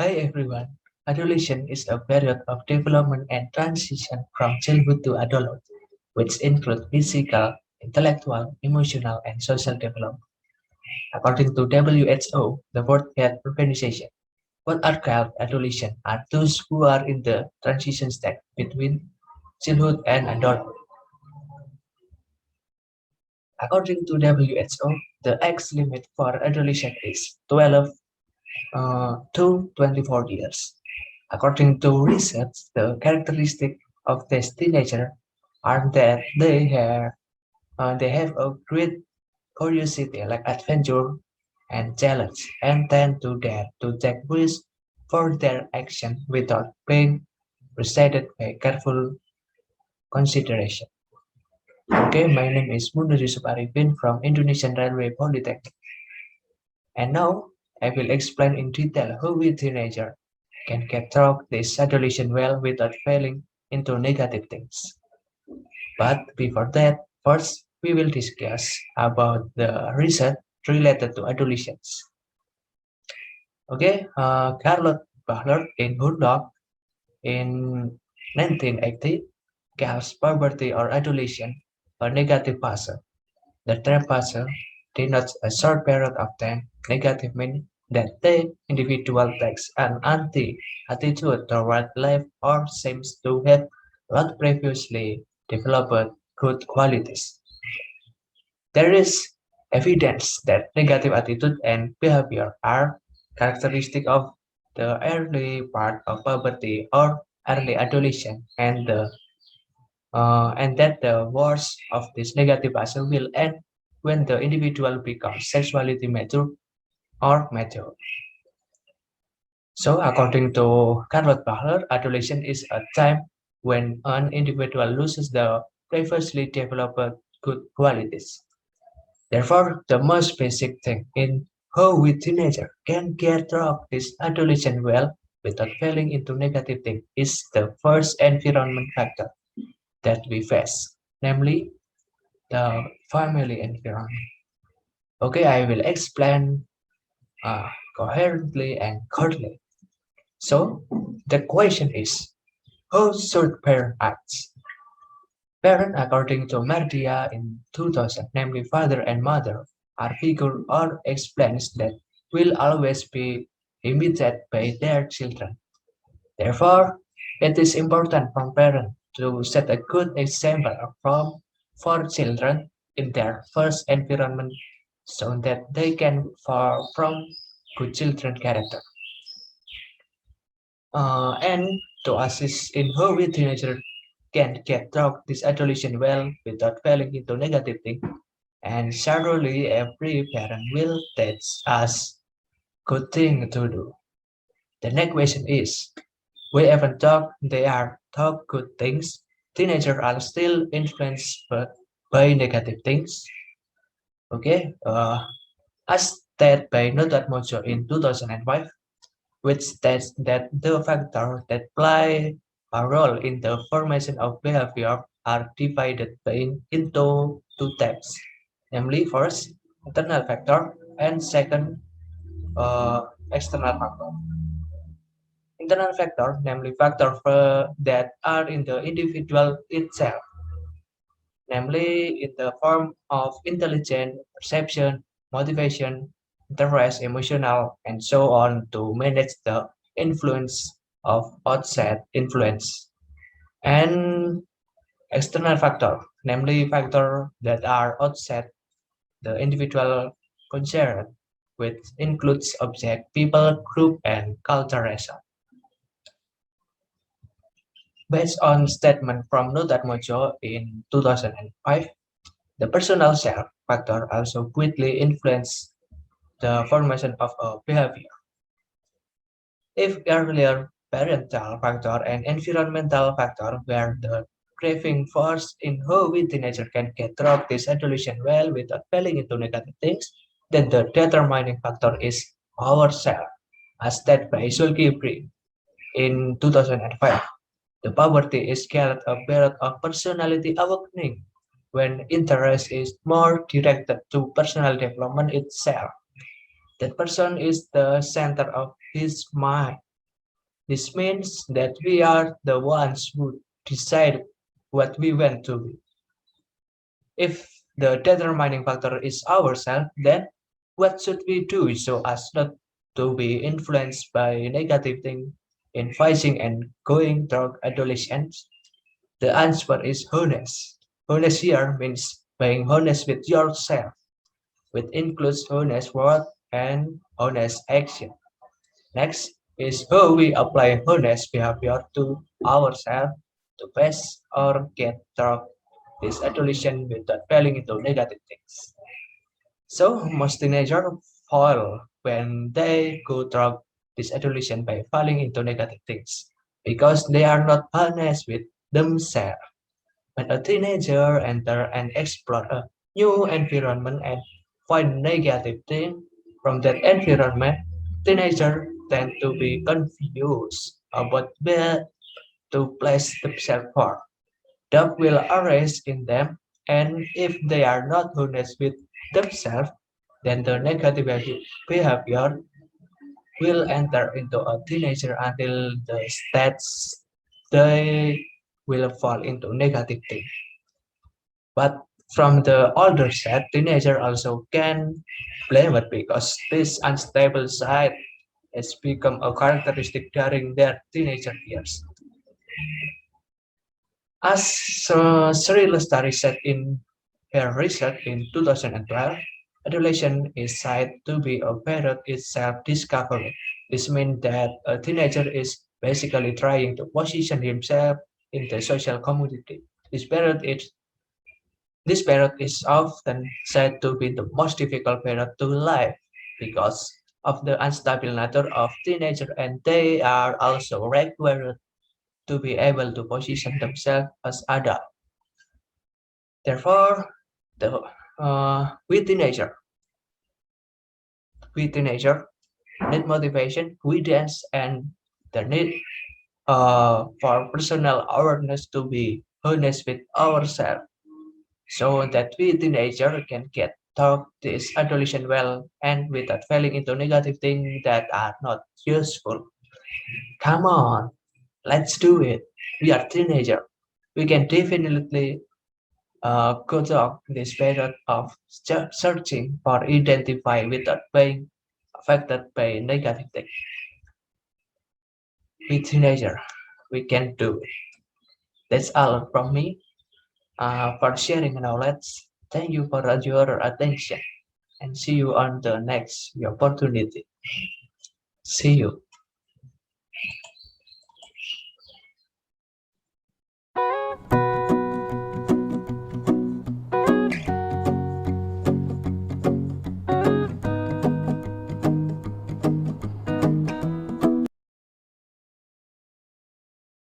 Hi everyone. Adolescence is a period of development and transition from childhood to adulthood, which include physical, intellectual, emotional, and social development. According to WHO, the World Health Organization, what are called adolescents are those who are in the transition state between childhood and adulthood. According to WHO, the age limit for adolescent is 12 to 24 years. According to research, the characteristic of these teenagers are that they have a great curiosity, like adventure and challenge, and tend to dare to take risks for their action without being preceded by careful consideration. Okay, my name is Munir Yusuf Arifin from Indonesian Railway Polytechnic, and now I will explain in detail how we teenagers can get through this adolescence well without falling into negative things. But before that, first we will discuss about the research related to adolescence. Okay, Carlot Butler in Woodlock in 1980 calls puberty or adolescence a negative phase. The term phase denotes a short period of time. Negative meaning that the individual takes an anti-attitude toward life or seems to have not previously developed good qualities. There is evidence that negative attitude and behavior are characteristic of the early part of puberty or early adolescence, and that the worst of this negative phase will end when the individual becomes sexually mature or mature. So, according to Carlot Bachler, adolescence is a time when an individual loses the previously developed good qualities. Therefore, the most basic thing in how we teenagers can get through this adolescence well without falling into negative things is the first environment factor that we face, namely the family environment. Okay, I will explain uh, coherently and clearly. So, the question is, how should parents act? Parents, according to Mardia in 2000, namely father and mother, are figures or explains that will always be imitated by their children. Therefore, it is important for parents to set a good example for children in their first environment so that they can form good children character. And to assist in how we teenagers can get through this adolescence well without falling into negative things. And surely every parent will teach us good thing to do. The next question is, we even talk they are taught good things. Teenagers are still influenced by negative things. Okay, as stated by Notat Mojo in 2005, which states that the factors that play a role in the formation of behavior are divided into two types, namely first, internal factor, and second, external factor. Internal factor, namely factors that are in the individual itself, namely in the form of intelligence, perception, motivation, interest, emotional, and so on to manage the influence of outside influence. And external factor, namely factors that are outside the individual concerned, which includes object, people, group, and cultural. Based on statement from Notat Mojo in 2005, the personal self factor also greatly influenced the formation of a behavior. If earlier parental factor and environmental factor were the driving force in how we teenagers can get through this adolescence well without falling into negative things, then the determining factor is ourselves, as stated by Sulkifri in 2005. The puberty is called a period of personality awakening, when interest is more directed to personal development itself. That person is the center of his mind, This means that we are the ones who decide what we want to be. If the determining factor is ourselves, then what should we do so as not to be influenced by negative things in facing and going through adolescence? The answer is honest. Honest here means being honest with yourself, which includes honest word and honest action. Next is how we apply honest behavior to ourselves to pass or get through this adolescence without falling into negative things. So most teenagers fall when they go through this adolescence by falling into negative things because they are not honest with themselves. When a teenager enter and explore a new environment and find negative things from that environment, teenagers tend to be confused about where to place themselves for. Doubt will arise in them, and if they are not honest with themselves, then the negative behavior will enter into a teenager until the states they will fall into negative things. But from the older side, teenager also can blame it because this unstable side has become a characteristic during their teenager years. As Sri Lestari said in her research in 2012, adolescence is said to be a period of self-discovery. This means that a teenager is basically trying to position himself in the social community. This period is This period is often said to be the most difficult period to live because of the unstable nature of teenagers, and they are also required to be able to position themselves as adults. Therefore, the we teenager we teenager need motivation, guidance, and the need for personal awareness to be honest with ourselves so that we teenager can get through this adolescence well and without falling into negative things that are not useful. Come on, let's do it. We are teenager. We can definitely go through this period of searching for identify without being affected by negative things. We teenager, we can do it. That's all from me for sharing knowledge. Thank you for your attention and see you on the next opportunity. See you.